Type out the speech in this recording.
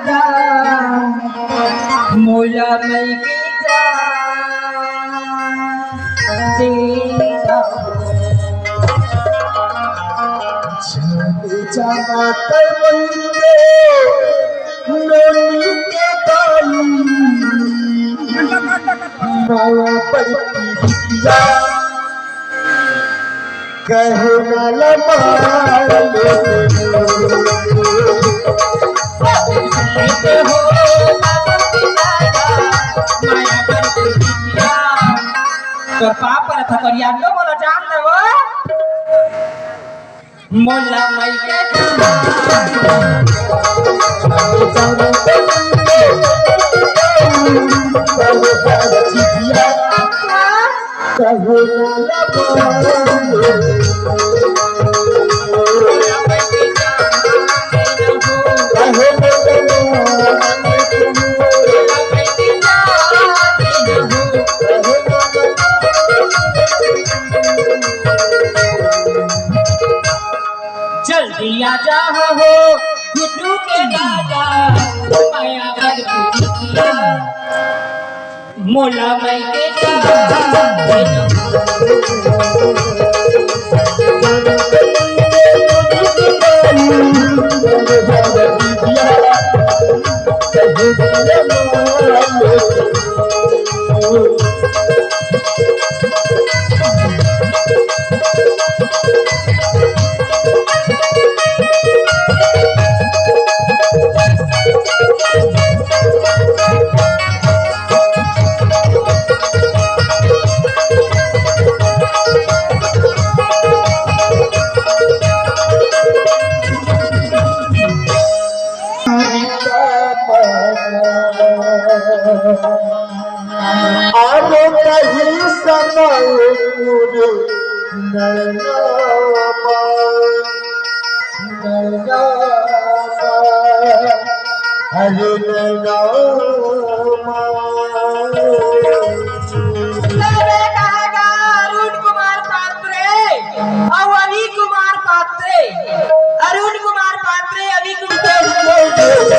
दादा मोला मई की जाना कर बंदे नोनी के दाई माया पर किया कहे न लमार लेते हो माया पर किया तो पाप पर था पर याद लो बोला जान दे वो मोला मई के जल्दी आ जा हो गुड्डू के दादा माया पर किया मोला मई के आरो कहीं समय पूरे नैनामा हरे नैनामा अरुण कुमार पात्रे अवनी कुमार पात्रे अरुण कुमार पात्रे अभी कुमार